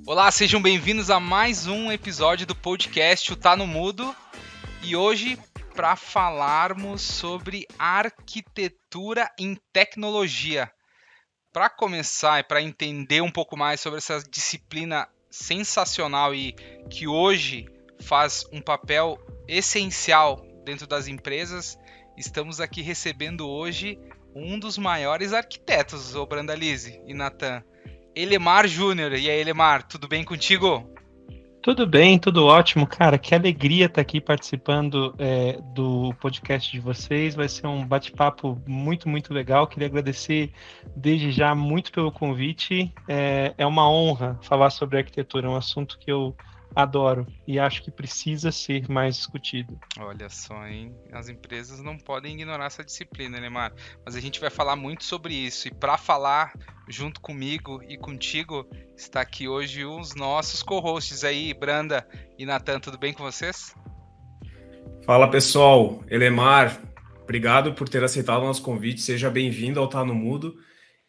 Olá, sejam bem-vindos a mais um episódio do podcast O Tá no Mudo. E hoje, para falarmos sobre arquitetura em tecnologia. Para começar e para entender um pouco mais sobre essa disciplina sensacional e que hoje faz um papel essencial dentro das empresas, estamos aqui recebendo hoje um dos maiores arquitetos, o Brandalize e Natan, Elemar Júnior. E aí, Elemar, tudo bem contigo? Tudo bem, tudo ótimo, cara. Que alegria estar aqui participando do podcast de vocês. Vai ser um bate-papo muito legal. Queria agradecer desde já muito pelo convite. É uma honra falar sobre arquitetura, é um assunto que eu adoro e acho que precisa ser mais discutido. Olha só, hein? As empresas não podem ignorar essa disciplina, Elemar. Mas a gente vai falar muito sobre isso. E para falar junto comigo e contigo, está aqui hoje os nossos co-hosts aí, Branda e Natan. Tudo bem com vocês? Fala pessoal, Elemar, obrigado por ter aceitado o nosso convite, seja bem-vindo ao Tá no Mudo.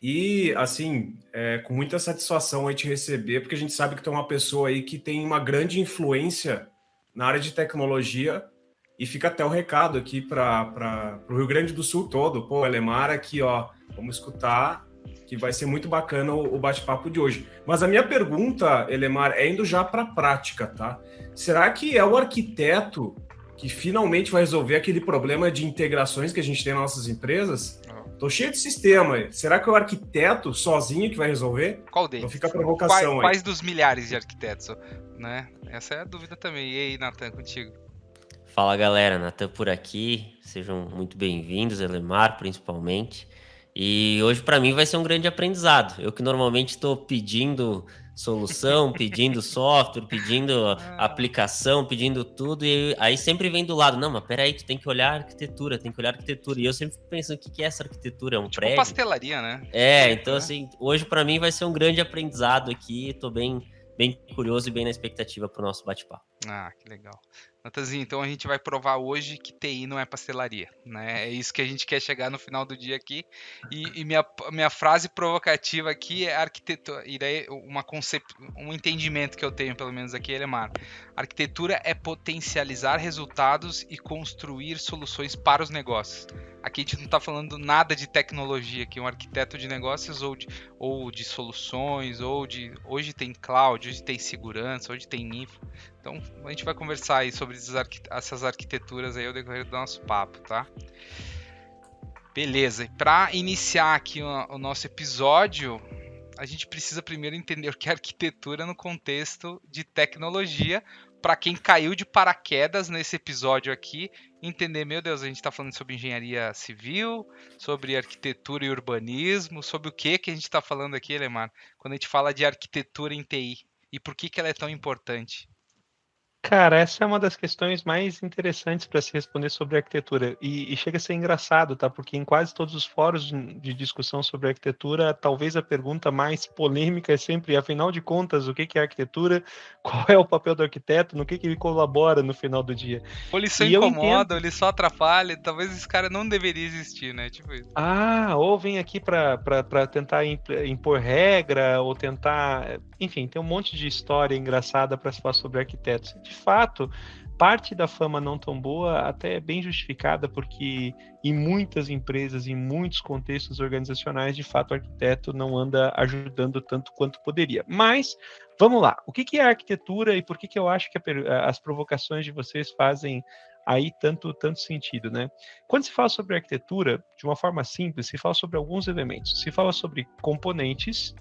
E assim, com muita satisfação aí te receber, porque a gente sabe que tu é uma pessoa aí que tem uma grande influência na área de tecnologia, e fica até o recado aqui para o Rio Grande do Sul todo. Pô, Elemar aqui, ó, vamos escutar, que vai ser muito bacana o bate-papo de hoje. Mas a minha pergunta, Elemar, é indo já para a prática, tá? Será que é o arquiteto que finalmente vai resolver aquele problema de integrações que a gente tem nas nossas empresas? Tô cheio de sistema. Será que é o arquiteto sozinho que vai resolver? Qual deles? Não fica a provocação aí. Quais dos milhares de arquitetos, né? Essa é a dúvida também. E aí, Natan, contigo? Fala galera, Natan por aqui, sejam muito bem-vindos, Elemar principalmente. E hoje para mim vai ser um grande aprendizado. Eu que normalmente estou pedindo solução, pedindo software, pedindo aplicação, pedindo tudo, e aí sempre vem do lado, não, mas peraí, tu tem que olhar a arquitetura, tem que olhar a arquitetura. E eu sempre fico pensando, o que é essa arquitetura? É um tipo prédio? Pastelaria, né? Então assim, hoje para mim vai ser um grande aprendizado aqui, tô bem curioso e bem na expectativa para o nosso bate-papo. Ah, que legal. Natanzinho, então a gente vai provar hoje que TI não é pastelaria, né? É isso que a gente quer chegar no final do dia aqui. E minha frase provocativa aqui é arquitetura. E daí um entendimento que eu tenho, pelo menos aqui, Elemar. Arquitetura é potencializar resultados e construir soluções para os negócios. Aqui a gente não está falando nada de tecnologia, aqui um arquiteto de negócios ou de soluções, hoje tem cloud, hoje tem segurança, hoje tem infra. Então a gente vai conversar aí sobre essas arquiteturas aí ao decorrer do nosso papo, tá? Beleza, e para iniciar aqui o nosso episódio, a gente precisa primeiro entender o que é arquitetura no contexto de tecnologia. Para quem caiu de paraquedas nesse episódio aqui, entender, meu Deus, a gente está falando sobre engenharia civil, sobre arquitetura e urbanismo, sobre o que a gente está falando aqui, Elemar, quando a gente fala de arquitetura em TI e por que ela é tão importante. Cara, essa é uma das questões mais interessantes para se responder sobre arquitetura. E chega a ser engraçado, tá? Porque em quase todos os fóruns de discussão sobre arquitetura, talvez a pergunta mais polêmica é sempre, afinal de contas, o que é arquitetura? Qual é o papel do arquiteto? No que ele colabora no final do dia? Ou ele só incomoda, ou ele só atrapalha. Talvez esse cara não deveria existir, né? Tipo isso. Ou vem aqui para tentar impor regra, ou tentar... Enfim, tem um monte de história engraçada para se falar sobre arquitetos. De fato, parte da fama não tão boa até é bem justificada, porque em muitas empresas, em muitos contextos organizacionais, de fato, o arquiteto não anda ajudando tanto quanto poderia. Mas, vamos lá. O que é arquitetura e por que eu acho que as provocações de vocês fazem aí tanto sentido, né? Quando se fala sobre arquitetura, de uma forma simples, se fala sobre alguns elementos. Se fala sobre componentes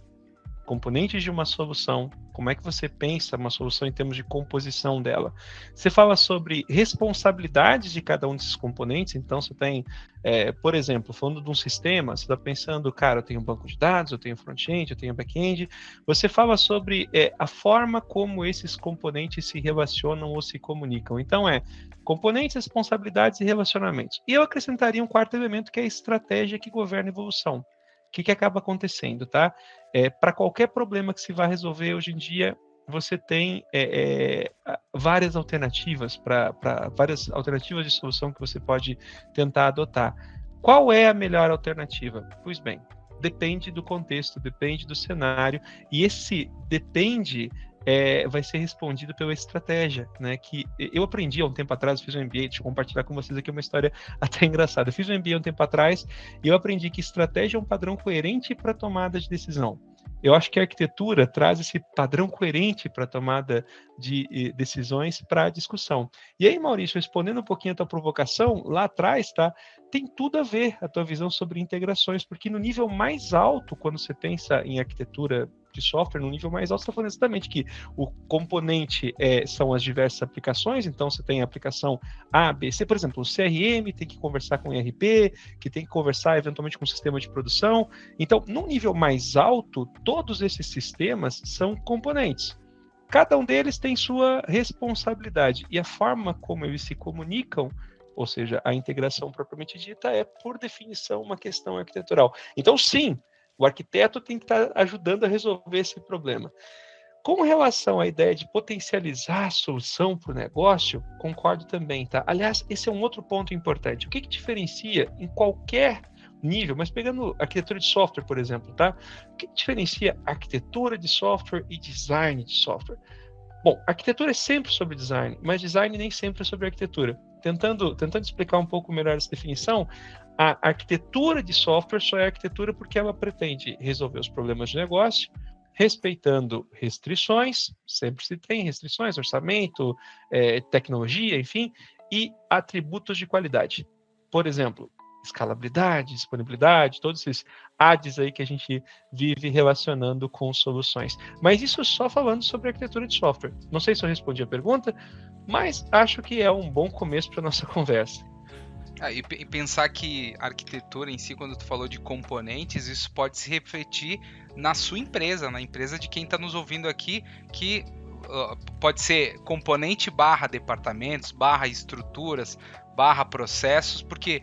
de uma solução, como é que você pensa uma solução em termos de composição dela. Você fala sobre responsabilidades de cada um desses componentes, então você tem, por exemplo, falando de um sistema, você está pensando, cara, eu tenho um banco de dados, eu tenho front-end, eu tenho back-end, você fala sobre a forma como esses componentes se relacionam ou se comunicam. Então componentes, responsabilidades e relacionamentos. E eu acrescentaria um quarto elemento, que é a estratégia que governa a evolução. O que acaba acontecendo, tá? Para qualquer problema que se vá resolver hoje em dia, você tem várias alternativas várias alternativas de solução que você pode tentar adotar. Qual é a melhor alternativa? Pois bem, depende do contexto, depende do cenário, e esse depende vai ser respondido pela estratégia, né? Que eu aprendi há um tempo atrás, fiz um MBA, deixa eu compartilhar com vocês aqui uma história até engraçada. Eu fiz um MBA há um tempo atrás e eu aprendi que estratégia é um padrão coerente para tomada de decisão. Eu acho que a arquitetura traz esse padrão coerente para a tomada de decisões para a discussão. E aí, Maurício, respondendo um pouquinho a tua provocação, lá atrás, tá? Tem tudo a ver a tua visão sobre integrações, porque no nível mais alto, quando você pensa em arquitetura de software, no nível mais alto, você está falando exatamente que o componente são as diversas aplicações, então você tem a aplicação A, B, C, por exemplo, o CRM tem que conversar com o ERP, que tem que conversar eventualmente com o sistema de produção. Então, no nível mais alto, todos esses sistemas são componentes. Cada um deles tem sua responsabilidade, e a forma como eles se comunicam, ou seja, a integração propriamente dita, é, por definição, uma questão arquitetural. Então, sim, o arquiteto tem que estar ajudando a resolver esse problema. Com relação à ideia de potencializar a solução para o negócio, concordo também, tá? Aliás, esse é um outro ponto importante. O que diferencia em qualquer nível, mas pegando arquitetura de software, por exemplo, tá? O que diferencia arquitetura de software e design de software? Bom, arquitetura é sempre sobre design, mas design nem sempre é sobre arquitetura. Tentando explicar um pouco melhor essa definição, a arquitetura de software só é arquitetura porque ela pretende resolver os problemas de negócio, respeitando restrições, sempre se tem restrições, orçamento, tecnologia, enfim, e atributos de qualidade. Por exemplo, escalabilidade, disponibilidade, todos esses ADs aí que a gente vive relacionando com soluções. Mas isso só falando sobre arquitetura de software. Não sei se eu respondi a pergunta, mas acho que é um bom começo para nossa conversa. E pensar que a arquitetura em si, quando tu falou de componentes, isso pode se refletir na sua empresa, na empresa de quem está nos ouvindo aqui, que pode ser componente / departamentos, / estruturas, / processos, porque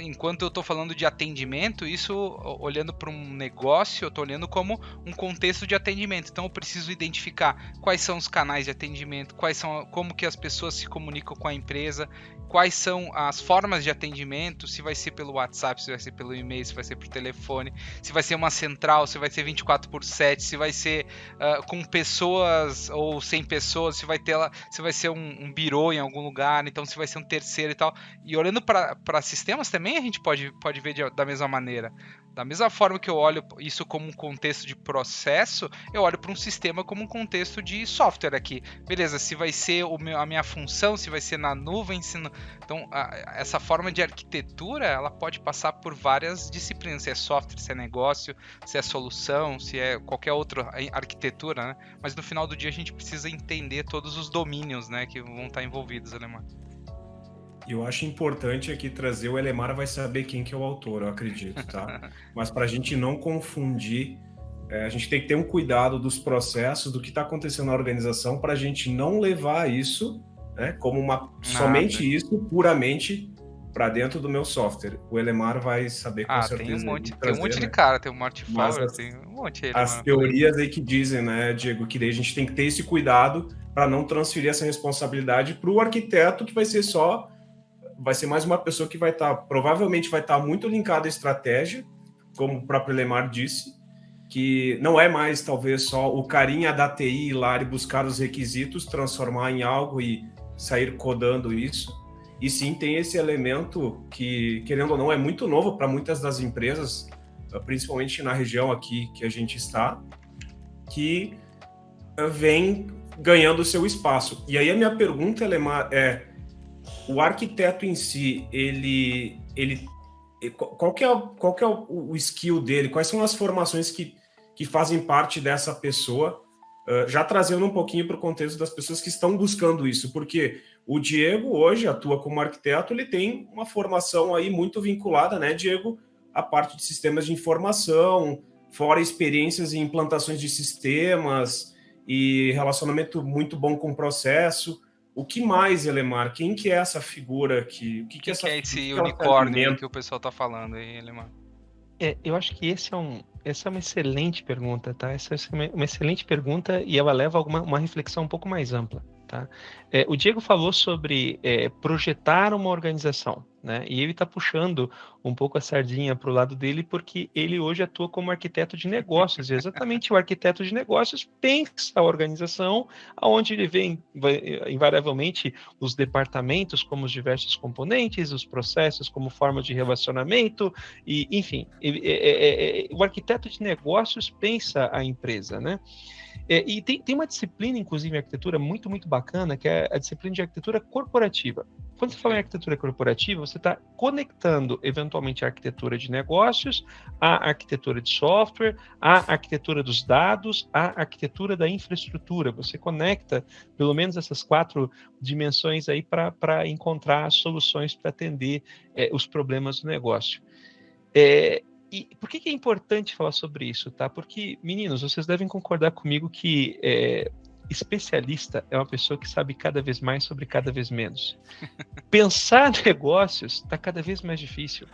enquanto eu estou falando de atendimento, isso, olhando para um negócio, eu estou olhando como um contexto de atendimento. Então eu preciso identificar quais são os canais de atendimento, como que as pessoas se comunicam com a empresa, quais são as formas de atendimento, se vai ser pelo WhatsApp, se vai ser pelo e-mail, se vai ser por telefone, se vai ser uma central, se vai ser 24/7, se vai ser com pessoas ou sem pessoas, se vai ser um birô em algum lugar, então se vai ser um terceiro e tal. E olhando para sistemas também a gente pode ver da mesma maneira. Da mesma forma que eu olho isso como um contexto de processo, eu olho para um sistema como um contexto de software aqui. Beleza, se vai ser a minha função, se vai ser na nuvem, então essa forma de arquitetura, ela pode passar por várias disciplinas, se é software, se é negócio, se é solução, se é qualquer outra arquitetura, né? Mas no final do dia a gente precisa entender todos os domínios, né, que vão estar envolvidos, Elemar. Eu acho importante aqui trazer, o Elemar vai saber quem que é o autor, eu acredito, tá? Mas para a gente não confundir, a gente tem que ter um cuidado dos processos, do que está acontecendo na organização, para a gente não levar isso, né, como somente isso, puramente para dentro do meu software. O Elemar vai saber com certeza. Tem um monte de cara, tem um monte de fala, tem um monte aí. As teorias aí que dizem, né, Diego, que daí a gente tem que ter esse cuidado para não transferir essa responsabilidade para o arquiteto, que vai ser mais uma pessoa que provavelmente vai estar muito linkada à estratégia, como o próprio Elemar disse, que não é mais talvez só o carinha da TI ir lá e buscar os requisitos, transformar em algo e sair codando isso. E sim, tem esse elemento que, querendo ou não, é muito novo para muitas das empresas, principalmente na região aqui que a gente está, que vem ganhando seu espaço. E aí a minha pergunta, Elemar, o arquiteto em si, qual que é o skill dele? Quais são as formações que fazem parte dessa pessoa? Já trazendo um pouquinho para o contexto das pessoas que estão buscando isso, porque o Diego hoje atua como arquiteto, ele tem uma formação aí muito vinculada, né, Diego, à parte de sistemas de informação, fora experiências em implantações de sistemas e relacionamento muito bom com o processo. O que mais, Elemar? Quem que é essa figura? O que é esse unicórnio que o pessoal está falando aí, Elemar? Eu acho que essa é uma excelente pergunta, tá? Essa é uma excelente pergunta e ela leva a uma reflexão um pouco mais ampla, tá? O Diego falou sobre projetar uma organização, né? E ele está puxando um pouco a sardinha para o lado dele, porque ele hoje atua como arquiteto de negócios. E exatamente o arquiteto de negócios pensa a organização, aonde ele vê invariavelmente os departamentos como os diversos componentes, os processos como forma de relacionamento, e enfim, o arquiteto de negócios pensa a empresa, né? E tem uma disciplina, inclusive, em arquitetura muito, muito bacana, que é a disciplina de arquitetura corporativa. Quando você fala em arquitetura corporativa, você está conectando, eventualmente, a arquitetura de negócios, a arquitetura de software, a arquitetura dos dados, a arquitetura da infraestrutura. Você conecta, pelo menos, essas 4 dimensões aí para encontrar soluções para atender os problemas do negócio. E por que é importante falar sobre isso, tá? Porque, meninos, vocês devem concordar comigo que especialista é uma pessoa que sabe cada vez mais sobre cada vez menos. Pensar negócios está cada vez mais difícil.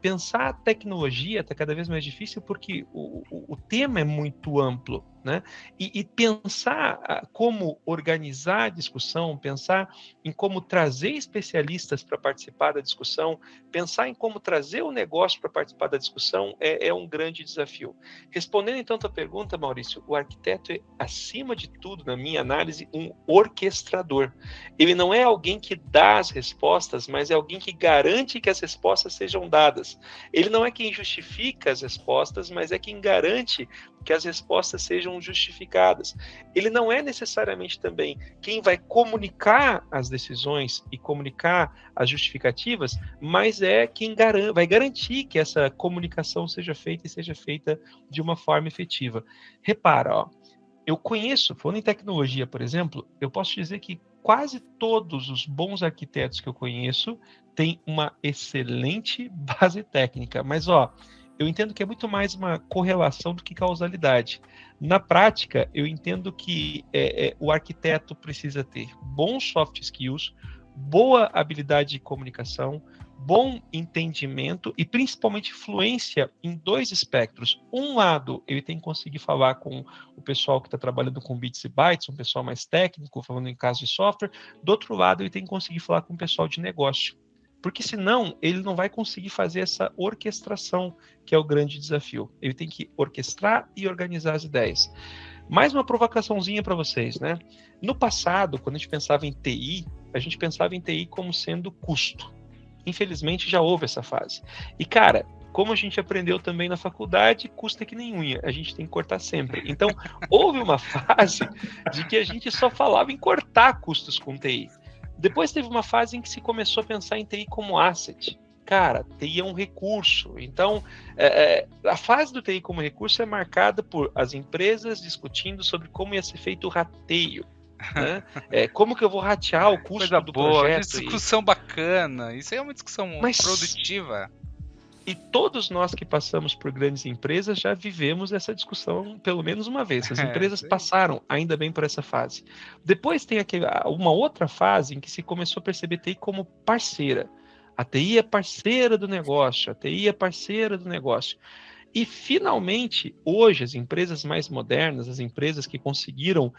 Pensar tecnologia está cada vez mais difícil porque o tema é muito amplo, né? E pensar como organizar a discussão, pensar em como trazer especialistas para participar da discussão, pensar em como trazer o negócio para participar da discussão é um grande desafio. Respondendo então a tua pergunta, Maurício, o arquiteto é, acima de tudo, na minha análise, um orquestrador. Ele não é alguém que dá as respostas, mas é alguém que garante que as respostas sejam dadas. Ele não é quem justifica as respostas, mas é quem garante que as respostas sejam justificadas. Ele não é necessariamente também quem vai comunicar as decisões e comunicar as justificativas, mas é quem vai garantir que essa comunicação seja feita e seja feita de uma forma efetiva. Repara, ó, eu conheço, falando em tecnologia, por exemplo, eu posso dizer que quase todos os bons arquitetos que eu conheço têm uma excelente base técnica, mas eu entendo que é muito mais uma correlação do que causalidade. Na prática, eu entendo que o arquiteto precisa ter bons soft skills, boa habilidade de comunicação, bom entendimento e principalmente fluência em 2 espectros. Um lado, ele tem que conseguir falar com o pessoal que está trabalhando com bits e bytes, um pessoal mais técnico, falando em caso de software. Do outro lado, ele tem que conseguir falar com o pessoal de negócio. Porque senão ele não vai conseguir fazer essa orquestração, que é o grande desafio. Ele tem que orquestrar e organizar as ideias. Mais uma provocaçãozinha para vocês, né? No passado, quando a gente pensava em TI, a gente pensava em TI como sendo custo. Infelizmente já houve essa fase. E cara, como a gente aprendeu também na faculdade, custa que nem unha, a gente tem que cortar sempre. Então, houve uma fase de que a gente só falava em cortar custos com TI. Depois teve uma fase em que se começou a pensar em TI como asset. Cara, TI é um recurso. Então, a fase do TI como recurso é marcada por as empresas discutindo sobre como ia ser feito o rateio. Né? Como que eu vou ratear o custo Coisa do boa, projeto? Discussão bacana. Isso aí é uma discussão produtiva. E todos nós que passamos por grandes empresas já vivemos essa discussão pelo menos uma vez. As empresas passaram, ainda bem, por essa fase. Depois tem uma outra fase em que se começou a perceber TI como parceira. A TI é parceira do negócio, a TI é parceira do negócio. E, finalmente, hoje, as empresas mais modernas, as empresas que conseguiram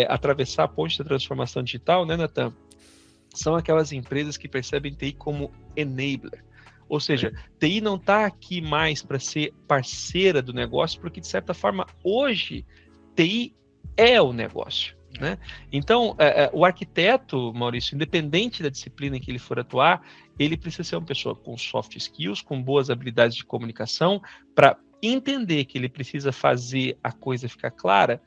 atravessar a ponte da transformação digital, né, Natan? São aquelas empresas que percebem TI como enabler. Ou seja, TI não está aqui mais para ser parceira do negócio, porque, de certa forma, hoje, TI é o negócio. Né? Então, o arquiteto, Maurício, independente da disciplina em que ele for atuar, ele precisa ser uma pessoa com soft skills, com boas habilidades de comunicação, para entender que ele precisa fazer a coisa ficar clara,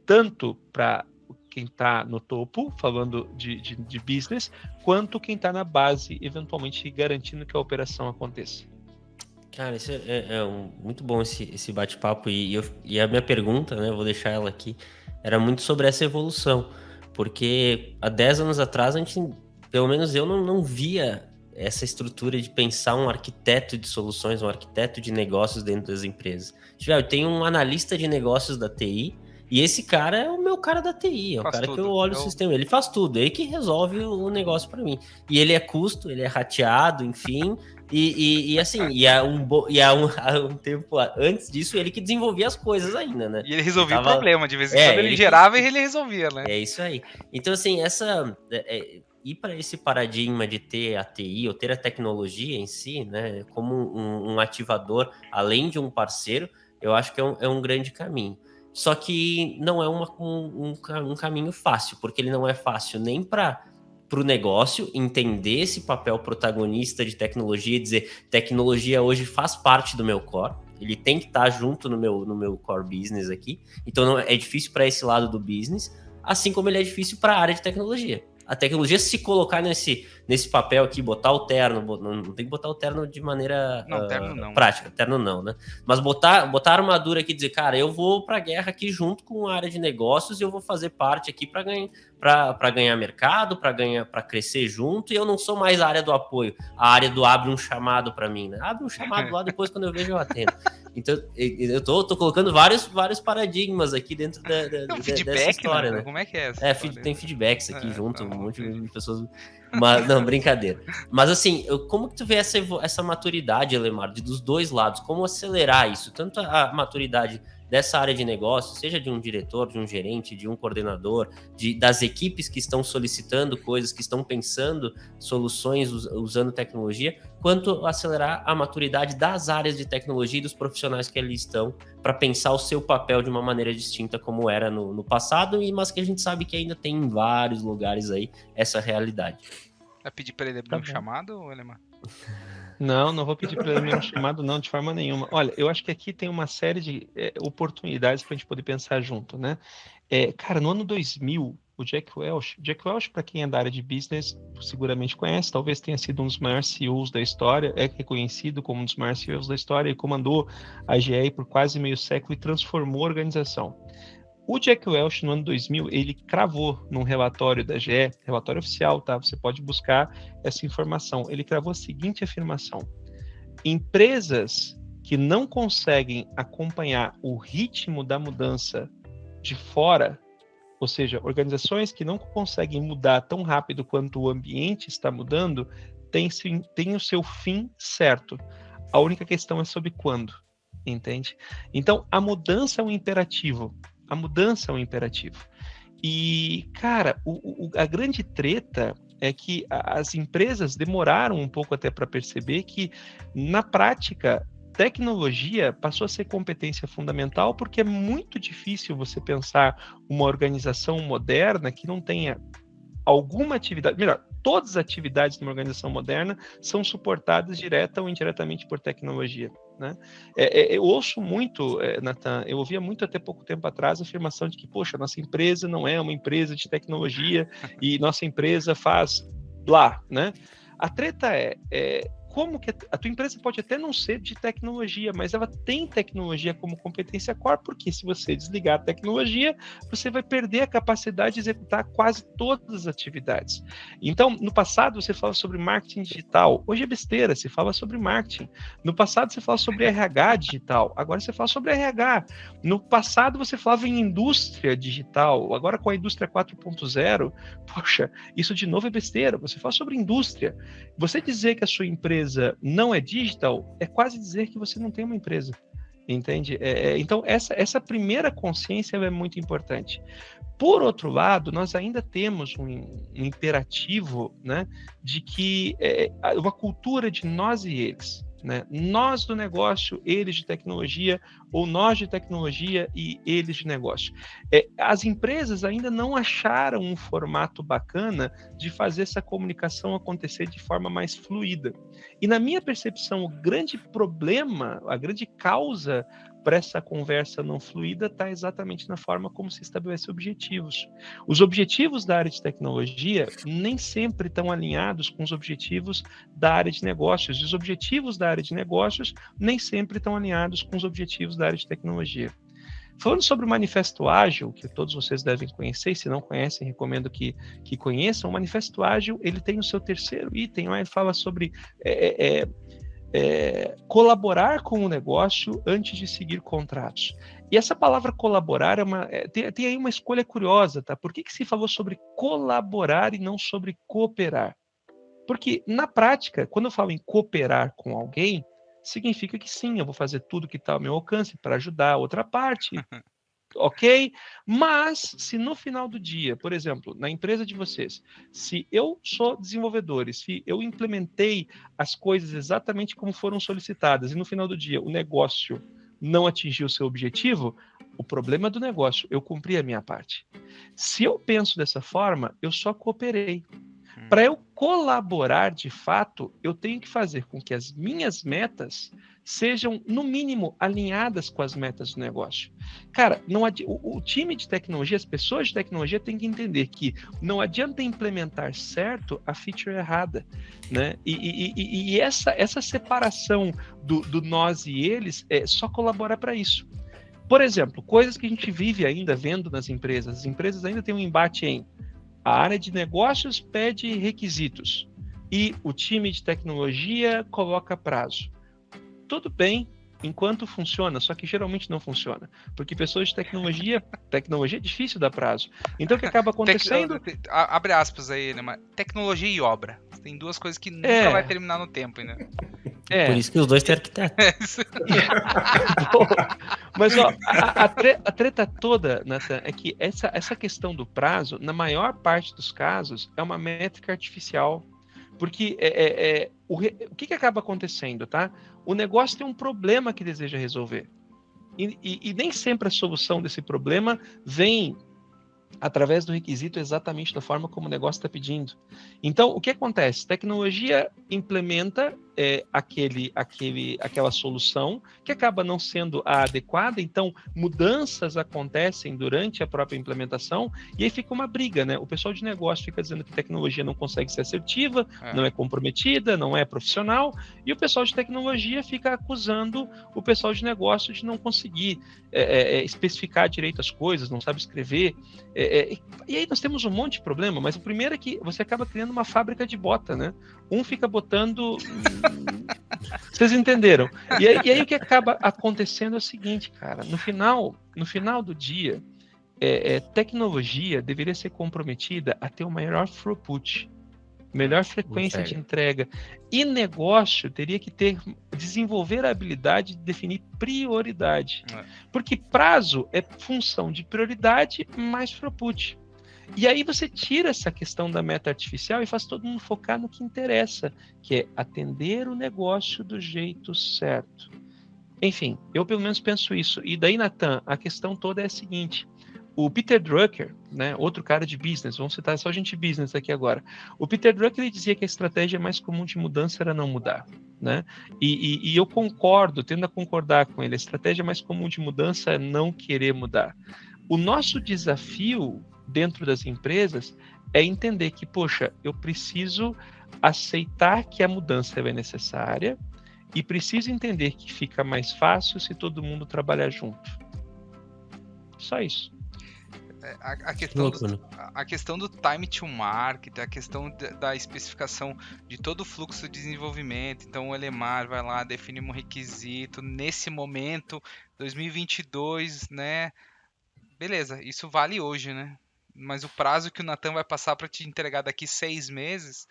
tanto para quem está no topo, falando de business, quanto quem está na base, eventualmente garantindo que a operação aconteça. Cara, isso muito bom esse bate-papo, e a minha pergunta, né, eu vou deixar ela aqui, era muito sobre essa evolução, porque há 10 anos atrás, a gente, pelo menos eu não via essa estrutura de pensar um arquiteto de soluções, um arquiteto de negócios dentro das empresas. Eu tenho um analista de negócios da TI, e esse cara é o meu cara da TI, é o cara que eu olho o sistema, ele faz tudo, ele que resolve o negócio para mim. E ele é custo, ele é rateado, enfim, e assim, há um tempo antes disso, ele que desenvolvia as coisas ainda, né? E ele resolvia o problema, de vez em quando ele gerava e ele resolvia, né? É isso aí. Então, assim, ir para esse paradigma de ter a TI ou ter a tecnologia em si, né, como um ativador, além de um parceiro, eu acho que é um grande caminho. Só que não é um caminho fácil, porque ele não é fácil nem para o negócio entender esse papel protagonista de tecnologia e dizer tecnologia hoje faz parte do meu core, ele tem que estar junto no meu core business aqui, então é difícil para esse lado do business, assim como ele é difícil para a área de tecnologia. A tecnologia se colocar nesse papel aqui, botar o terno, não tem que botar o terno de maneira terno não. prática, terno não, né? Mas botar a armadura aqui e dizer, cara, eu vou para a guerra aqui junto com a área de negócios e eu vou fazer parte aqui para ganhar mercado, para crescer junto, e eu não sou mais a área do apoio, a área do abre um chamado para mim, né? Abre um chamado lá, depois quando eu vejo eu atendo. Então, eu tô colocando vários paradigmas aqui dentro dessa história, né? Como é que é essa história? Tem feedbacks aqui junto, um monte de pessoas... Mas, não, brincadeira. Mas assim, como que tu vê essa maturidade, Elemar, dos dois lados? Como acelerar isso? Tanto a maturidade dessa área de negócio, seja de um diretor, de um gerente, de um coordenador, das equipes que estão solicitando coisas, que estão pensando soluções usando tecnologia, quanto acelerar a maturidade das áreas de tecnologia e dos profissionais que ali estão para pensar o seu papel de uma maneira distinta como era no passado, mas que a gente sabe que ainda tem em vários lugares aí essa realidade. Vai pedir para ele abrir um chamado, Elemar? Não vou pedir para ele abrir um chamado, não, de forma nenhuma. Olha, eu acho que aqui tem uma série de oportunidades para a gente poder pensar junto, né? Cara, no ano 2000, o Jack Welch, para quem é da área de business, seguramente conhece, talvez tenha sido um dos maiores CEOs da história, é reconhecido como um dos maiores CEOs da história e comandou a GE por quase meio século e transformou a organização. O Jack Welch, no ano 2000, ele cravou num relatório da GE, relatório oficial, tá? Você pode buscar essa informação. Ele cravou a seguinte afirmação: empresas que não conseguem acompanhar o ritmo da mudança de fora, ou seja, organizações que não conseguem mudar tão rápido quanto o ambiente está mudando, têm o seu fim certo. A única questão é sobre quando, entende? Então, a mudança é um imperativo. A mudança é um imperativo. E, cara, a grande treta é que as empresas demoraram um pouco até para perceber que, na prática, tecnologia passou a ser competência fundamental, porque é muito difícil você pensar uma organização moderna que não tenha alguma atividade, melhor, todas as atividades de uma organização moderna são suportadas direta ou indiretamente por tecnologia, né? Eu ouço muito, Nathan, eu ouvia muito até pouco tempo atrás a afirmação de que, poxa, nossa empresa não é uma empresa de tecnologia e nossa empresa faz blá, né? A treta como que a tua empresa pode até não ser de tecnologia, mas ela tem tecnologia como competência core, porque se você desligar a tecnologia, você vai perder a capacidade de executar quase todas as atividades. Então, no passado você fala sobre marketing digital, hoje é besteira, se fala sobre marketing. No passado você fala sobre RH digital, agora você fala sobre RH. No passado você falava em indústria digital, agora com a indústria 4.0, poxa, isso de novo é besteira, você fala sobre indústria. Você dizer que a sua empresa não é digital, é quase dizer que você não tem uma empresa, entende? Então, essa primeira consciência é muito importante. Por outro lado, nós ainda temos um imperativo, né, de que uma cultura de nós e eles, né? Nós do negócio, eles de tecnologia, ou nós de tecnologia e eles de negócio. As empresas ainda não acharam um formato bacana de fazer essa comunicação acontecer de forma mais fluida. E na minha percepção, o grande problema, a grande causa para essa conversa não fluida está exatamente na forma como se estabelece objetivos. Os objetivos da área de tecnologia nem sempre estão alinhados com os objetivos da área de negócios, e os objetivos da área de negócios nem sempre estão alinhados com os objetivos da área de tecnologia. Falando sobre o Manifesto Ágil, que todos vocês devem conhecer, e se não conhecem, recomendo que conheçam. O Manifesto Ágil, ele tem o seu terceiro item, lá ele fala sobre colaborar com o negócio antes de seguir contratos. E essa palavra colaborar tem aí uma escolha curiosa, tá? Por que se falou sobre colaborar e não sobre cooperar? Porque, na prática, quando eu falo em cooperar com alguém, significa que sim, eu vou fazer tudo que está ao meu alcance para ajudar a outra parte, ok? Mas se no final do dia, por exemplo, na empresa de vocês, se eu sou desenvolvedor e se eu implementei as coisas exatamente como foram solicitadas e no final do dia o negócio não atingiu o seu objetivo, o problema é do negócio, eu cumpri a minha parte. Se eu penso dessa forma, eu só cooperei. Para eu colaborar de fato, eu tenho que fazer com que as minhas metas sejam, no mínimo, alinhadas com as metas do negócio. Cara, o time de tecnologia, as pessoas de tecnologia têm que entender que não adianta implementar certo a feature errada, né? E essa separação do nós e eles só colabora para isso. Por exemplo, coisas que a gente vive ainda vendo nas empresas. As empresas ainda têm um embate em a área de negócios pede requisitos e o time de tecnologia coloca prazo. Tudo bem, enquanto funciona, só que geralmente não funciona, porque pessoas de tecnologia é difícil dar prazo. Então o que acaba acontecendo? Abre aspas aí, né? Mas tecnologia e obra. Tem duas coisas que nunca vai terminar no tempo, né? Por isso que os dois têm arquiteto. Mas ó, a treta toda, Nathan, é que essa questão do prazo, na maior parte dos casos, é uma métrica artificial. Porque o que acaba acontecendo, tá? O negócio tem um problema que deseja resolver. E nem sempre a solução desse problema vem através do requisito exatamente da forma como o negócio está pedindo. Então, o que acontece? Tecnologia implementa aquela solução que acaba não sendo a adequada, então mudanças acontecem durante a própria implementação e aí fica uma briga, né? O pessoal de negócio fica dizendo que tecnologia não consegue ser assertiva, não é comprometida, não é profissional, e o pessoal de tecnologia fica acusando o pessoal de negócio de não conseguir especificar direito as coisas, não sabe escrever. E aí nós temos um monte de problema, mas o primeiro é que você acaba criando uma fábrica de bota, né? Um fica botando... Vocês entenderam? E aí o que acaba acontecendo é o seguinte, cara, no final do dia, tecnologia deveria ser comprometida a ter o maior throughput, melhor frequência de entrega. E negócio teria que desenvolver a habilidade de definir prioridade. Porque prazo é função de prioridade mais throughput. E aí você tira essa questão da meta artificial e faz todo mundo focar no que interessa, que é atender o negócio do jeito certo. Enfim, eu pelo menos penso isso. E daí, Nathan, a questão toda é a seguinte: o Peter Drucker, né, outro cara de business, vamos citar só gente business aqui agora. O Peter Drucker ele dizia que a estratégia mais comum de mudança era não mudar, né? E eu concordo, tendo a concordar com ele. A estratégia mais comum de mudança é não querer mudar. O nosso desafio dentro das empresas é entender que, poxa, eu preciso aceitar que a mudança é necessária e preciso entender que fica mais fácil se todo mundo trabalhar junto. Só isso. A questão do time to market, a questão da especificação de todo o fluxo de desenvolvimento. Então o Elemar vai lá, define um requisito nesse momento, 2022, né? Beleza, isso vale hoje, né? Mas o prazo que o Nathan vai passar para te entregar daqui 6 meses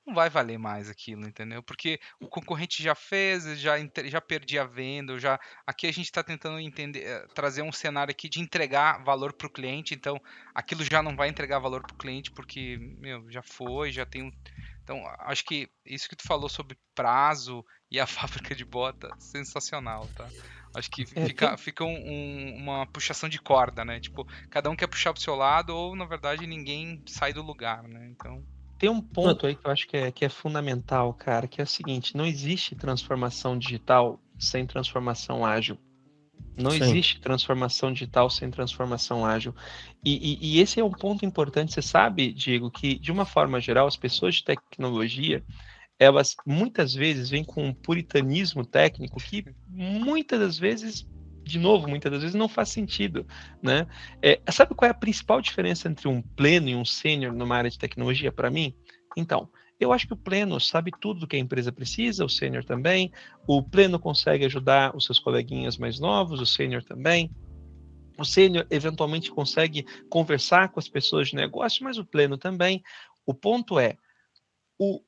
não vai valer mais aquilo, entendeu? Porque o concorrente já fez, já perdi a venda, aqui a gente está tentando trazer um cenário aqui de entregar valor para o cliente, então aquilo já não vai entregar valor para o cliente porque, já foi, já tem Então, acho que isso que tu falou sobre prazo e a fábrica de bota, sensacional, tá? Acho que fica uma puxação de corda, né? Tipo, cada um quer puxar pro seu lado ou, na verdade, ninguém sai do lugar, né? Então... Tem um ponto aí que eu acho que é fundamental, cara, que é o seguinte: não existe transformação digital sem transformação ágil. Não existe transformação digital sem transformação ágil. E esse é um ponto importante. Você sabe, Diego, que, de uma forma geral, as pessoas de tecnologia, elas muitas vezes vêm com um puritanismo técnico que muitas das vezes não faz sentido, né? Sabe qual é a principal diferença entre um pleno e um sênior numa área de tecnologia para mim? Então, eu acho que o pleno sabe tudo do que a empresa precisa, o sênior também. O pleno consegue ajudar os seus coleguinhas mais novos, o sênior também. O sênior eventualmente consegue conversar com as pessoas de negócio, mas o pleno também. O ponto é, o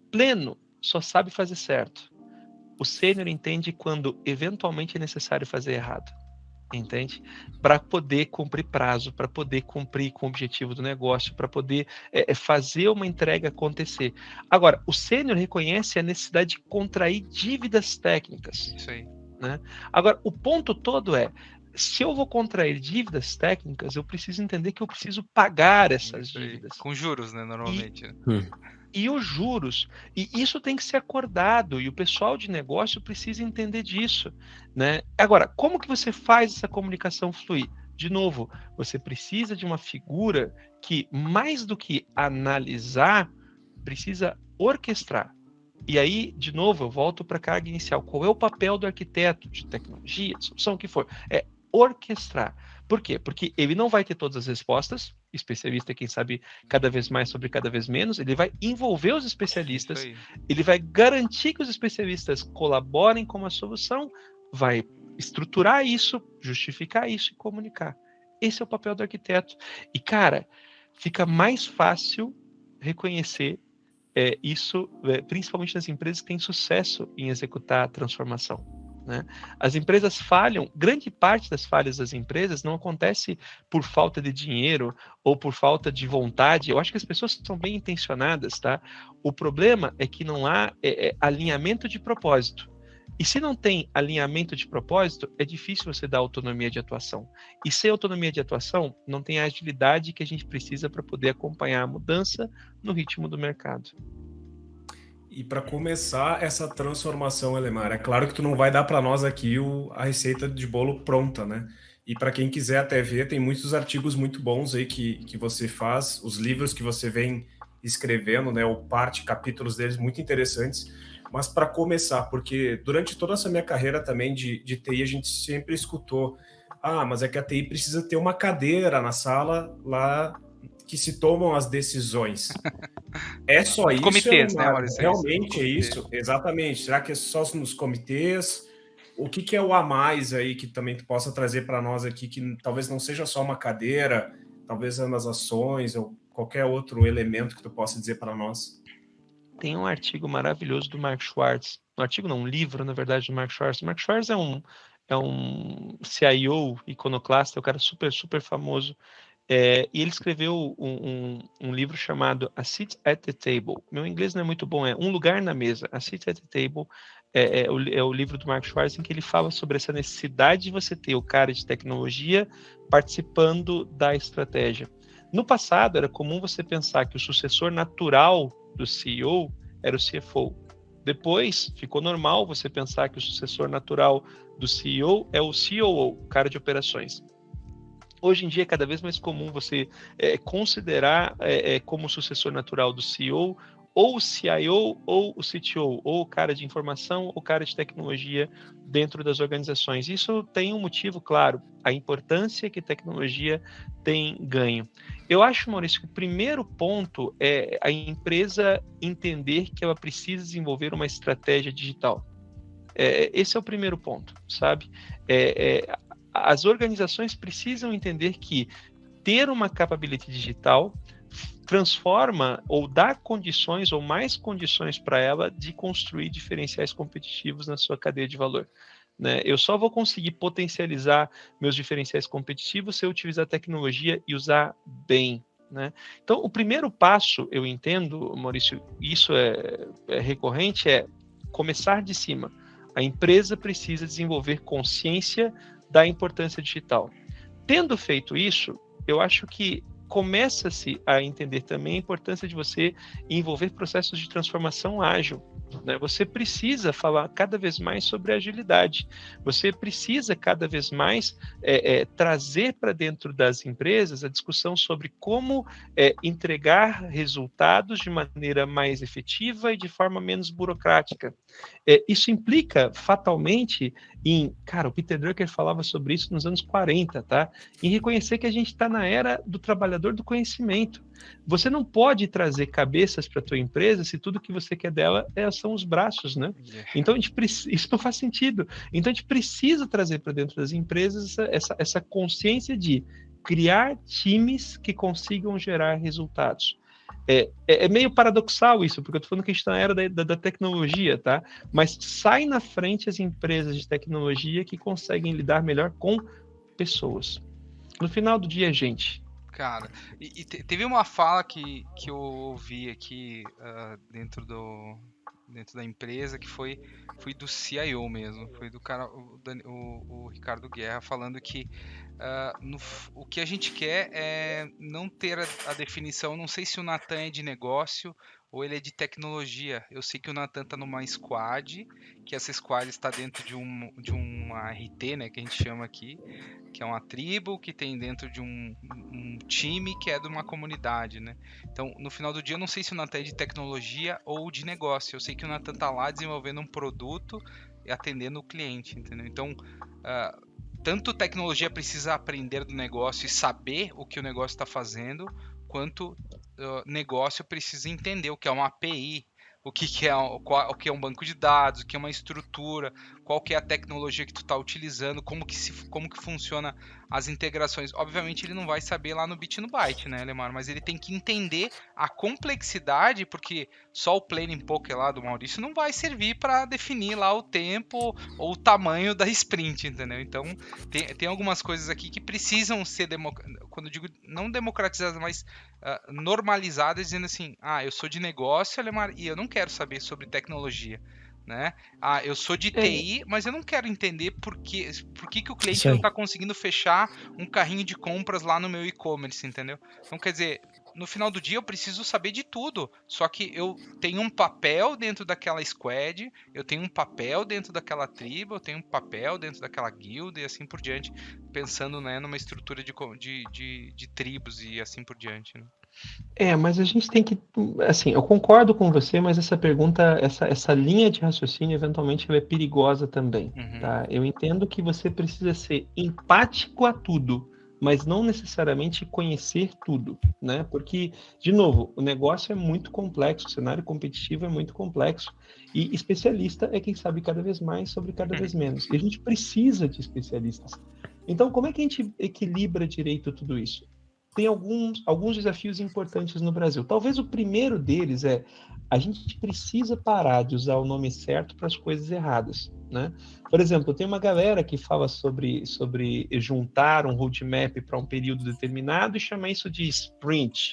pleno só sabe fazer certo. o sênior entende quando eventualmente é necessário fazer errado. Entende? Para poder cumprir prazo, para poder cumprir com o objetivo do negócio, para poder fazer uma entrega acontecer. Agora, o sênior reconhece a necessidade de contrair dívidas técnicas. Isso aí. Né? Agora, o ponto todo é, se eu vou contrair dívidas técnicas, eu preciso entender que eu preciso pagar essas dívidas. Com juros, né, normalmente. E os juros, e isso tem que ser acordado, e o pessoal de negócio precisa entender disso, né? Agora, como que você faz essa comunicação fluir? De novo, você precisa de uma figura que, mais do que analisar, precisa orquestrar. E aí, de novo, eu volto para a carga inicial. Qual é o papel do arquiteto de tecnologia, de solução, o que for? É orquestrar. Por quê? Porque ele não vai ter todas as respostas, especialista é quem sabe cada vez mais sobre cada vez menos, ele vai envolver os especialistas, ele vai garantir que os especialistas colaborem com a solução, vai estruturar isso, justificar isso e comunicar. Esse é o papel do arquiteto. E, cara, fica mais fácil reconhecer isso, principalmente nas empresas que têm sucesso em executar a transformação. Né? As empresas falham, grande parte das falhas das empresas não acontece por falta de dinheiro ou por falta de vontade. Eu acho que as pessoas são bem intencionadas, tá? O problema é que não há alinhamento de propósito. E se não tem alinhamento de propósito, é difícil você dar autonomia de atuação. E sem autonomia de atuação, não tem a agilidade que a gente precisa para poder acompanhar a mudança no ritmo do mercado. E para começar essa transformação, Elemar, é claro que tu não vai dar para nós aqui a receita de bolo pronta, né? E para quem quiser até ver, tem muitos artigos muito bons aí que você faz, os livros que você vem escrevendo, né? Ou capítulos deles muito interessantes. Mas para começar, porque durante toda essa minha carreira também de TI, a gente sempre escutou, mas é que a TI precisa ter uma cadeira na sala lá que se tomam as decisões. É só isso? Comitês, né, Maurício? Realmente é isso? Exatamente. Será que é só nos comitês? O que é o a mais aí que também tu possa trazer para nós aqui, que talvez não seja só uma cadeira, talvez nas ações ou qualquer outro elemento que tu possa dizer para nós? Tem um artigo maravilhoso do Mark Schwartz, um livro, na verdade, do Mark Schwartz. O Mark Schwartz é um CIO iconoclasta, é um cara super, super famoso. E ele escreveu um livro chamado A Seat at the Table. Meu inglês não é muito bom, é Um Lugar na Mesa. A Seat at the Table é o livro do Mark Schwartz em que ele fala sobre essa necessidade de você ter o cara de tecnologia participando da estratégia. No passado, era comum você pensar que o sucessor natural do CEO era o CFO. Depois, ficou normal você pensar que o sucessor natural do CEO é o COO, o cara de operações. Hoje em dia é cada vez mais comum você considerar como sucessor natural do CEO ou o CIO ou o CTO, ou o cara de informação ou o cara de tecnologia dentro das organizações. Isso tem um motivo claro, a importância que tecnologia tem ganho. Eu acho, Maurício, que o primeiro ponto é a empresa entender que ela precisa desenvolver uma estratégia digital. Esse é o primeiro ponto, sabe? As organizações precisam entender que ter uma capability digital transforma ou dá condições ou mais condições para ela de construir diferenciais competitivos na sua cadeia de valor. Né? Eu só vou conseguir potencializar meus diferenciais competitivos se eu utilizar tecnologia e usar bem. Né? Então, o primeiro passo, eu entendo, Maurício, isso é recorrente, é começar de cima. A empresa precisa desenvolver consciência da importância digital. Tendo feito isso, eu acho que começa-se a entender também a importância de você envolver processos de transformação ágil. Né? Você precisa falar cada vez mais sobre agilidade. Você precisa cada vez mais trazer para dentro das empresas a discussão sobre como entregar resultados de maneira mais efetiva e de forma menos burocrática. Isso implica fatalmente o Peter Drucker falava sobre isso nos anos 40, tá? Em reconhecer que a gente está na era do trabalhador do conhecimento. Você não pode trazer cabeças para a tua empresa se tudo que você quer dela são os braços, né? Então, isso não faz sentido. Então, a gente precisa trazer para dentro das empresas essa consciência de criar times que consigam gerar resultados. É meio paradoxal isso, porque eu tô falando que a gente tá na era da tecnologia, tá? Mas sai na frente as empresas de tecnologia que conseguem lidar melhor com pessoas. No final do dia, gente. Cara, teve uma fala que eu ouvi aqui dentro da empresa que foi do CIO mesmo, foi do cara, o Ricardo Guerra, falando que o que a gente quer é não ter a definição. Não sei se o Natan é de negócio ou ele é de tecnologia. Eu sei que o Natan está numa squad, que essa squad está dentro de uma RT, né, que a gente chama aqui, que é uma tribo que tem dentro de um time que é de uma comunidade, né? Então, no final do dia, eu não sei se o Natan é de tecnologia ou de negócio. Eu sei que o Natan tá lá desenvolvendo um produto e atendendo o cliente, entendeu? Então, tanto tecnologia precisa aprender do negócio e saber o que o negócio está fazendo, quanto negócio precisa entender o que é uma API, o que é um banco de dados, o que é uma estrutura, qual que é a tecnologia que tu está utilizando, como que funciona as integrações. Obviamente ele não vai saber lá no bit e no byte, né, Lemar? Mas ele tem que entender a complexidade, porque só o planning poker lá do Maurício não vai servir para definir lá o tempo ou o tamanho da sprint, entendeu? Então tem algumas coisas aqui que precisam ser, quando eu digo não democratizadas, mas normalizadas, dizendo assim, eu sou de negócio, Lemar, e eu não quero saber sobre tecnologia, né? Eu sou de TI, mas eu não quero entender por que o cliente não está conseguindo fechar um carrinho de compras lá no meu e-commerce, entendeu? Então, quer dizer, no final do dia eu preciso saber de tudo, só que eu tenho um papel dentro daquela squad, eu tenho um papel dentro daquela tribo, eu tenho um papel dentro daquela guilda e assim por diante, pensando, né, numa estrutura de tribos e assim por diante, né? Mas a gente tem que, assim, eu concordo com você, mas essa pergunta, essa linha de raciocínio, eventualmente, ela é perigosa também, tá? Eu entendo que você precisa ser empático a tudo, mas não necessariamente conhecer tudo, né? Porque, de novo, o negócio é muito complexo, o cenário competitivo é muito complexo, e especialista é quem sabe cada vez mais sobre cada vez menos. E a gente precisa de especialistas. Então, como é que a gente equilibra direito tudo isso? Tem alguns desafios importantes no Brasil. Talvez o primeiro deles é a gente precisa parar de usar o nome certo para as coisas erradas, né? Por exemplo, tem uma galera que fala sobre juntar um roadmap para um período determinado e chama isso de sprint.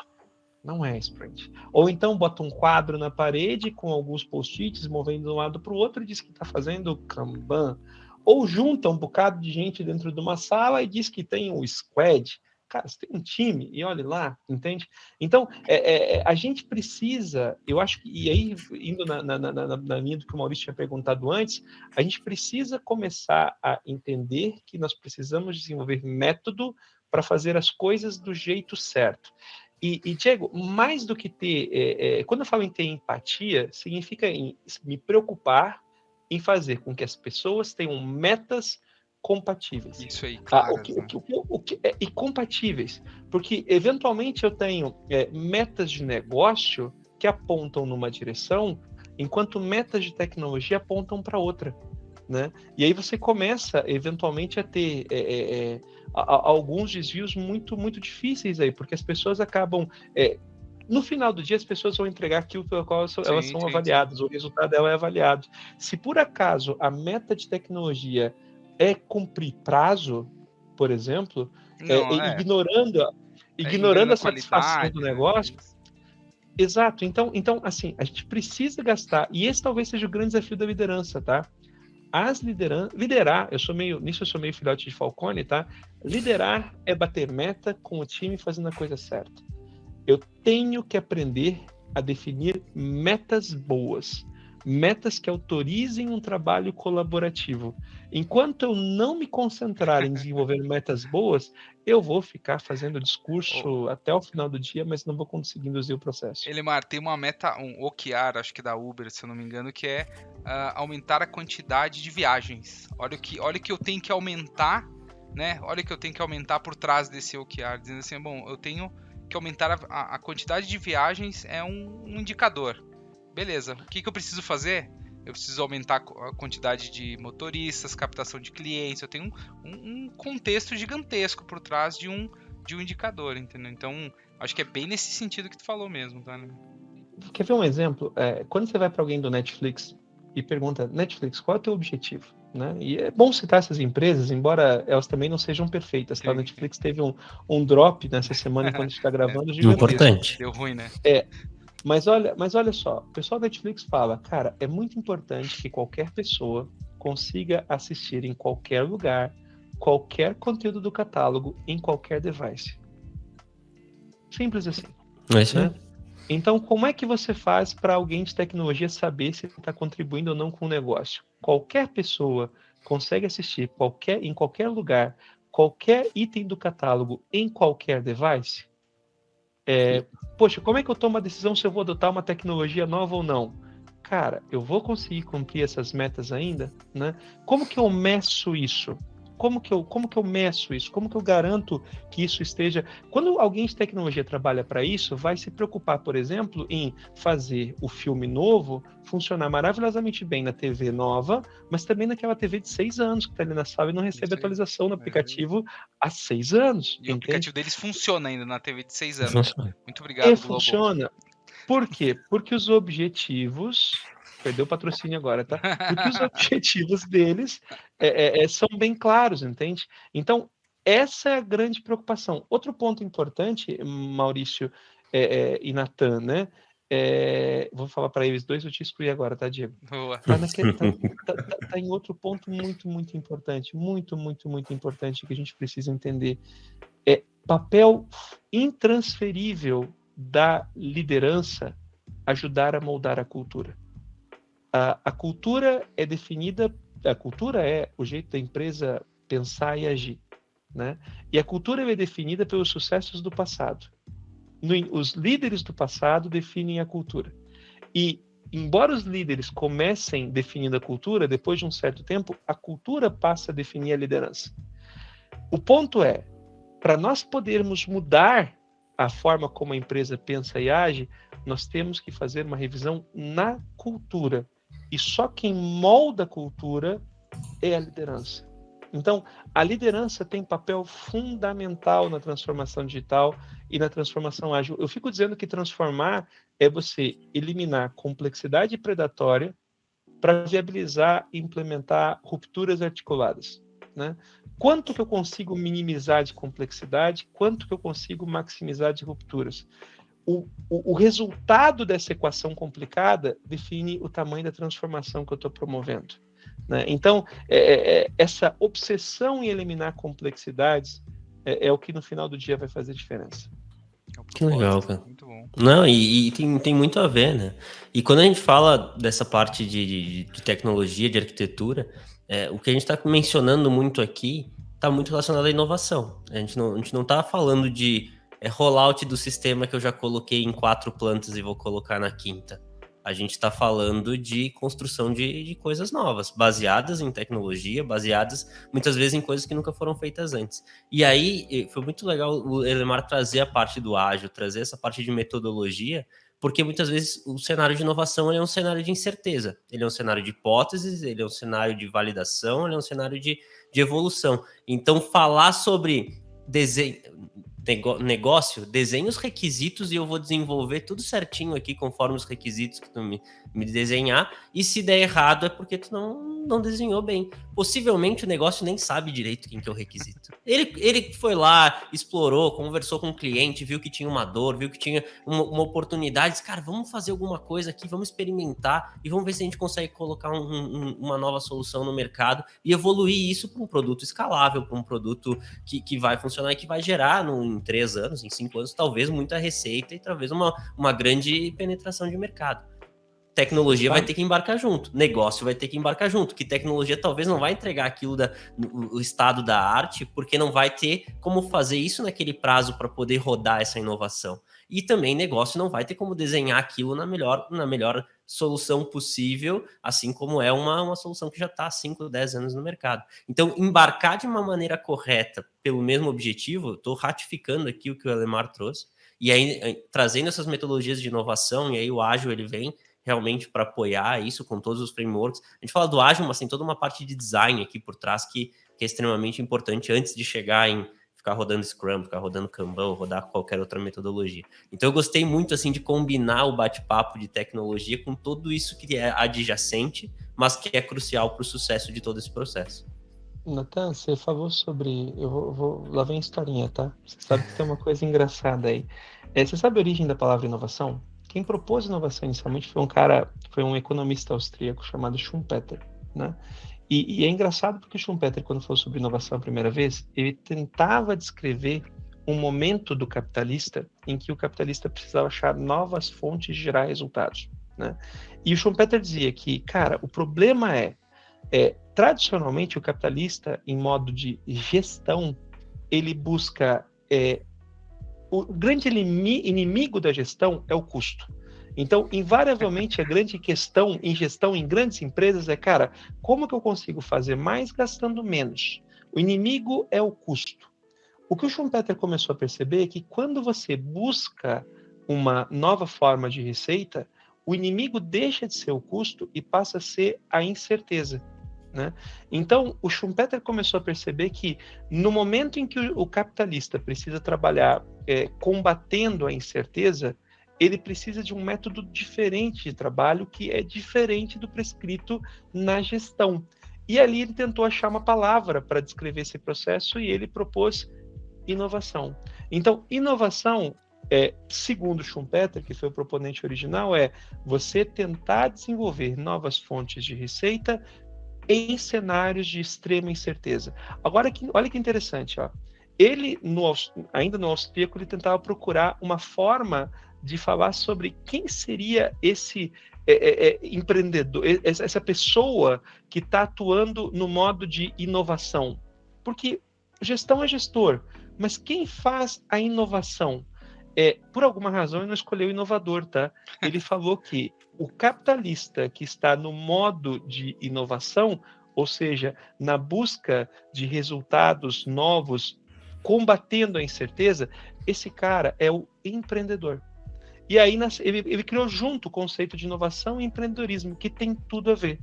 Não é sprint. Ou então bota um quadro na parede com alguns post-its movendo de um lado para o outro e diz que está fazendo Kanban. Ou junta um bocado de gente dentro de uma sala e diz que tem um squad. Cara, você tem um time e olhe lá, entende? Então, a gente precisa, eu acho que, e aí, indo na linha do que o Maurício tinha perguntado antes, a gente precisa começar a entender que nós precisamos desenvolver método para fazer as coisas do jeito certo. E Diego, mais do que ter, quando eu falo em ter empatia, significa em me preocupar em fazer com que as pessoas tenham metas compatíveis. Isso aí, claro. E compatíveis, porque eventualmente eu tenho metas de negócio que apontam numa direção, enquanto metas de tecnologia apontam para outra, né? E aí você começa eventualmente a ter alguns desvios muito, muito difíceis aí, porque as pessoas acabam no final do dia, as pessoas vão entregar aquilo pelo qual elas são avaliadas, o resultado dela é avaliado. Se por acaso a meta de tecnologia é cumprir prazo, por exemplo, ignorando a satisfação do negócio. Exato. Então, assim, a gente precisa gastar, e esse talvez seja o grande desafio da liderança, tá? Liderar, nisso eu sou meio filhote de Falcone, tá? Liderar é bater meta com o time fazendo a coisa certa. Eu tenho que aprender a definir metas boas. Metas que autorizem um trabalho colaborativo. Enquanto eu não me concentrar em desenvolver metas boas, eu vou ficar fazendo discurso até o final do dia, mas não vou conseguir induzir o processo. Elimar, tem uma meta, um OKR, acho que da Uber, se eu não me engano, que é aumentar a quantidade de viagens. Olha o que eu tenho que aumentar, né? Olha o que eu tenho que aumentar por trás desse OKR, dizendo assim, bom, eu tenho que aumentar a quantidade de viagens, é um indicador. Beleza, o que eu preciso fazer? Eu preciso aumentar a quantidade de motoristas, captação de clientes. Eu tenho um contexto gigantesco por trás de um indicador, entendeu? Então, Acho que é bem nesse sentido que tu falou mesmo, tá? Quer ver um exemplo? Quando você vai para alguém do Netflix e pergunta, Netflix, qual é o teu objetivo? Né? E é bom citar essas empresas, embora elas também não sejam perfeitas. Tá? A Netflix teve um drop nessa semana, enquanto a gente está gravando, gigantesco. Importante. Deu ruim, né? Mas olha só, o pessoal da Netflix fala, cara, é muito importante que qualquer pessoa consiga assistir em qualquer lugar, qualquer conteúdo do catálogo, em qualquer device. Simples assim. É isso aí. Né? Então, como é que você faz para alguém de tecnologia saber se está contribuindo ou não com o negócio? Qualquer pessoa consegue assistir em qualquer lugar, qualquer item do catálogo, em qualquer device? Poxa, como é que eu tomo a decisão se eu vou adotar uma tecnologia nova ou não? Cara, eu vou conseguir cumprir essas metas ainda? Né? Como que eu meço isso? Como que eu meço isso? Como que eu garanto que isso esteja... Quando alguém de tecnologia trabalha para isso, vai se preocupar, por exemplo, em fazer o filme novo funcionar maravilhosamente bem na TV nova, mas também naquela TV de 6 anos, que está ali na sala e não recebe atualização no aplicativo há 6 anos. E o aplicativo deles funciona ainda na TV de 6 anos. Funciona. Muito obrigado, Globo. Funciona. Por quê? Porque os objetivos... Perdeu o patrocínio agora, tá? Porque os objetivos deles são bem claros, entende? Então, essa é a grande preocupação. Outro ponto importante, Maurício e Natan, né? Vou falar para eles dois, eu te excluí agora, tá, Diego? Boa. Tá em outro ponto muito, muito importante, muito, muito, muito importante que a gente precisa entender. Papel intransferível da liderança ajudar a moldar a cultura. A cultura é definida, a cultura é o jeito da empresa pensar e agir, né? E a cultura é definida pelos sucessos do passado. Os líderes do passado definem a cultura. E, embora os líderes comecem definindo a cultura, depois de um certo tempo, a cultura passa a definir a liderança. O ponto é, para nós podermos mudar a forma como a empresa pensa e age, nós temos que fazer uma revisão na cultura. E só quem molda a cultura é a liderança. Então, a liderança tem papel fundamental na transformação digital e na transformação ágil. Eu fico dizendo que transformar é você eliminar complexidade predatória para viabilizar e implementar rupturas articuladas, né? Quanto que eu consigo minimizar de complexidade, quanto que eu consigo maximizar de rupturas. O resultado dessa equação complicada define o tamanho da transformação que eu estou promovendo. Né? Então, essa obsessão em eliminar complexidades é o que no final do dia vai fazer diferença. Que legal, cara. Muito bom. Não, e tem muito a ver, né? E quando a gente fala dessa parte de tecnologia, de arquitetura, o que a gente está mencionando muito aqui está muito relacionado à inovação. A gente não está falando de rollout do sistema que eu já coloquei em 4 plantas e vou colocar na 5ª. A gente está falando de construção de coisas novas, baseadas em tecnologia, baseadas muitas vezes em coisas que nunca foram feitas antes. E aí foi muito legal o Elemar trazer a parte do ágil, trazer essa parte de metodologia, porque muitas vezes o cenário de inovação é um cenário de incerteza, ele é um cenário de hipóteses, ele é um cenário de validação, ele é um cenário de evolução. Então, falar sobre negócio, desenha os requisitos e eu vou desenvolver tudo certinho aqui conforme os requisitos que tu me desenhar, e se der errado é porque tu não desenhou bem. Possivelmente o negócio nem sabe direito quem que é o requisito. Ele foi lá, explorou, conversou com o cliente, viu que tinha uma dor, viu que tinha uma oportunidade, disse, cara, vamos fazer alguma coisa aqui, vamos experimentar e vamos ver se a gente consegue colocar uma nova solução no mercado e evoluir isso para um produto escalável, para um produto que vai funcionar e que vai gerar em 3 anos, em 5 anos, talvez muita receita e talvez uma grande penetração de mercado. Tecnologia vai ter que embarcar junto, negócio vai ter que embarcar junto, que tecnologia talvez não vai entregar aquilo o estado da arte, porque não vai ter como fazer isso naquele prazo para poder rodar essa inovação. E também negócio não vai ter como desenhar aquilo na melhor solução possível, assim como é uma solução que já está há 5, 10 anos no mercado. Então, embarcar de uma maneira correta pelo mesmo objetivo, estou ratificando aqui o que o Elemar trouxe, e aí trazendo essas metodologias de inovação, e aí o ágil ele vem realmente para apoiar isso com todos os frameworks. A gente fala do ágil, mas tem toda uma parte de design aqui por trás que é extremamente importante antes de chegar em ficar rodando Scrum, ficar rodando Kanban, rodar qualquer outra metodologia. Então eu gostei muito assim de combinar o bate-papo de tecnologia com tudo isso que é adjacente, mas que é crucial para o sucesso de todo esse processo. Natan, você falou sobre... Lá vem a historinha, tá? Você sabe que tem uma coisa engraçada aí. Você sabe a origem da palavra inovação? Quem propôs inovação inicialmente foi um economista austríaco chamado Schumpeter, né? E é engraçado porque o Schumpeter, quando falou sobre inovação a primeira vez, ele tentava descrever um momento do capitalista em que o capitalista precisava achar novas fontes de gerar resultados, né? E o Schumpeter dizia que, cara, o problema tradicionalmente o capitalista, em modo de gestão, ele busca... o grande inimigo da gestão é o custo. Então, invariavelmente, a grande questão em gestão em grandes empresas é, cara, como que eu consigo fazer mais gastando menos? O inimigo é o custo. O que o Schumpeter começou a perceber é que quando você busca uma nova forma de receita, o inimigo deixa de ser o custo e passa a ser a incerteza, né? Então, o Schumpeter começou a perceber que no momento em que o capitalista precisa trabalhar combatendo a incerteza, ele precisa de um método diferente de trabalho, que é diferente do prescrito na gestão. E ali ele tentou achar uma palavra para descrever esse processo e ele propôs inovação. Então, inovação, segundo Schumpeter, que foi o proponente original, é você tentar desenvolver novas fontes de receita em cenários de extrema incerteza. Agora, olha que interessante, ó. Ele, ainda no austríaco, ele tentava procurar uma forma de falar sobre quem seria esse empreendedor, essa pessoa que está atuando no modo de inovação. Porque gestão é gestor, mas quem faz a inovação? Por alguma razão, ele não escolheu inovador, tá? Ele falou que o capitalista que está no modo de inovação, ou seja, na busca de resultados novos, combatendo a incerteza, esse cara é o empreendedor. E aí ele criou junto o conceito de inovação e empreendedorismo, que tem tudo a ver.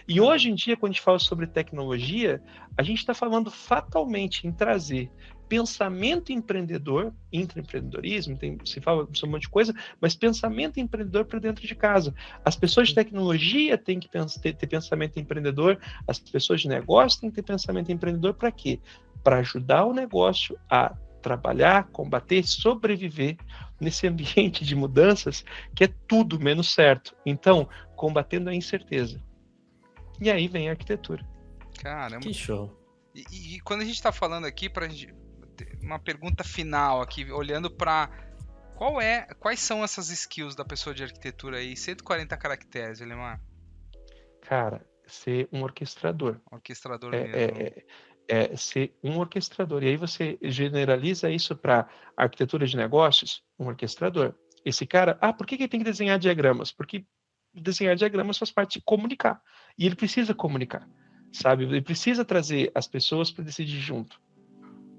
E hoje em dia, quando a gente fala sobre tecnologia, a gente está falando fatalmente em trazer pensamento empreendedor, intraempreendedorismo, se fala sobre um monte de coisa, mas pensamento empreendedor para dentro de casa. As pessoas de tecnologia têm que ter pensamento empreendedor, as pessoas de negócio têm que ter pensamento empreendedor para quê? Para ajudar o negócio a trabalhar, combater, sobreviver nesse ambiente de mudanças que é tudo menos certo. Então, combatendo a incerteza. E aí vem a arquitetura. Caramba. Que show. E quando a gente está falando aqui, uma pergunta final aqui, olhando para quais são essas skills da pessoa de arquitetura aí, 140 caracteres, Elemar? Cara, ser um orquestrador. Orquestrador mesmo. Ser um orquestrador. E aí você generaliza isso para arquitetura de negócios, um orquestrador. Esse cara, por que ele tem que desenhar diagramas? Porque desenhar diagramas faz parte de comunicar. E ele precisa comunicar, sabe? Ele precisa trazer as pessoas para decidir junto.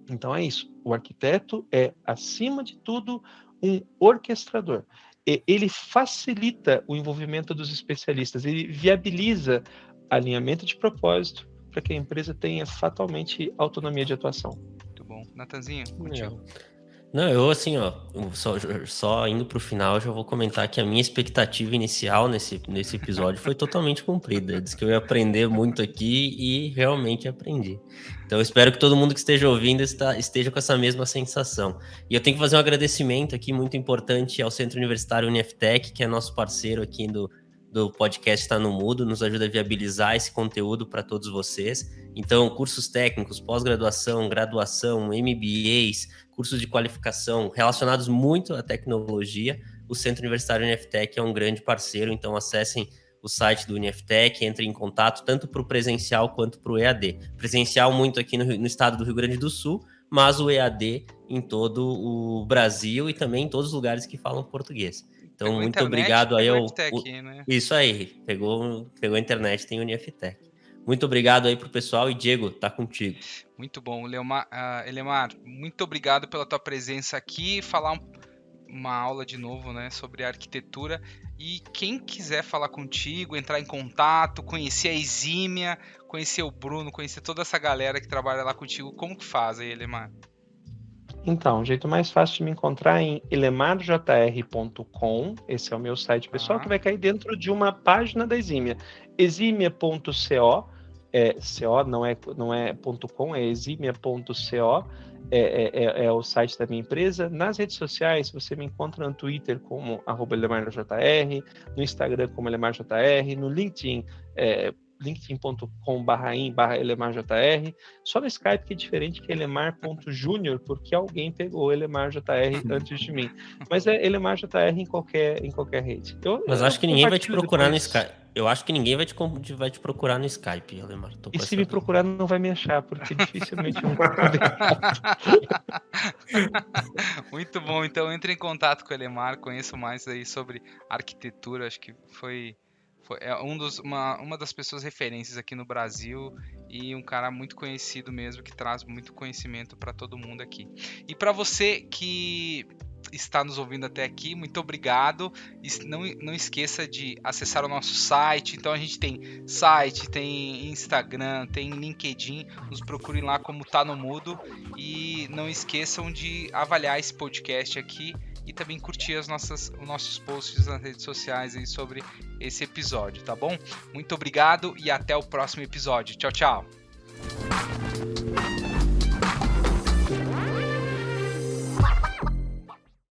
Então é isso. O arquiteto é, acima de tudo, um orquestrador. Ele facilita o envolvimento dos especialistas, ele viabiliza alinhamento de propósito para que a empresa tenha fatalmente autonomia de atuação. Muito bom. Natanzinho, contigo. Não, eu assim, só indo pro final, já vou comentar que a minha expectativa inicial nesse episódio foi totalmente cumprida. Eu disse que eu ia aprender muito aqui e realmente aprendi. Então eu espero que todo mundo que esteja ouvindo esteja com essa mesma sensação. E eu tenho que fazer um agradecimento aqui muito importante ao Centro Universitário Uniftec, que é nosso parceiro aqui do podcast Tá no Mudo, nos ajuda a viabilizar esse conteúdo para todos vocês. Então, cursos técnicos, pós-graduação, graduação, MBAs, cursos de qualificação relacionados muito à tecnologia, o Centro Universitário Uniftec é um grande parceiro, então acessem o site do Uniftec, entrem em contato tanto para o presencial quanto para o EAD. Presencial muito aqui no estado do Rio Grande do Sul, mas o EAD em todo o Brasil e também em todos os lugares que falam português. Então, Pegou muito internet, obrigado aí né? Isso aí, pegou a internet, tem Uniftec. Muito obrigado aí pro pessoal e Diego, tá contigo. Muito bom, Elemar, muito obrigado pela tua presença aqui, falar uma aula de novo, né, sobre arquitetura. E quem quiser falar contigo, entrar em contato, conhecer a Exímia, conhecer o Bruno, conhecer toda essa galera que trabalha lá contigo, como que faz aí, Elemar? Então, o jeito mais fácil de me encontrar é em elemarjr.com, esse é o meu site pessoal, que vai cair dentro de uma página da Exímia, eximia.co, CO não é .com, é eximia.co, é o site da minha empresa. Nas redes sociais, você me encontra no Twitter como @elemarjr, no Instagram como elemarjr, no LinkedIn, linkedin.com/elemarjr, só no Skype que é diferente, que é elemar.junior, porque alguém pegou elemarjr antes de mim. Mas é elemarjr em qualquer rede. Mas acho que ninguém vai te procurar no Skype. Eu acho que ninguém vai te procurar no Skype, Elemar. E se me procurar, não vai me achar, porque dificilmente eu vou. Muito bom, então entre em contato com o Elemar, conheço mais aí sobre arquitetura, acho que é uma das pessoas referências aqui no Brasil e um cara muito conhecido mesmo, que traz muito conhecimento para todo mundo aqui. E para você que está nos ouvindo até aqui, muito obrigado. Não esqueça de acessar o nosso site. Então a gente tem site, tem Instagram, tem LinkedIn. Nos procurem lá como Tá no Mudo. E não esqueçam de avaliar esse podcast aqui e também curtir os nossos posts nas redes sociais aí sobre esse episódio, tá bom? Muito obrigado e até o próximo episódio. Tchau, tchau!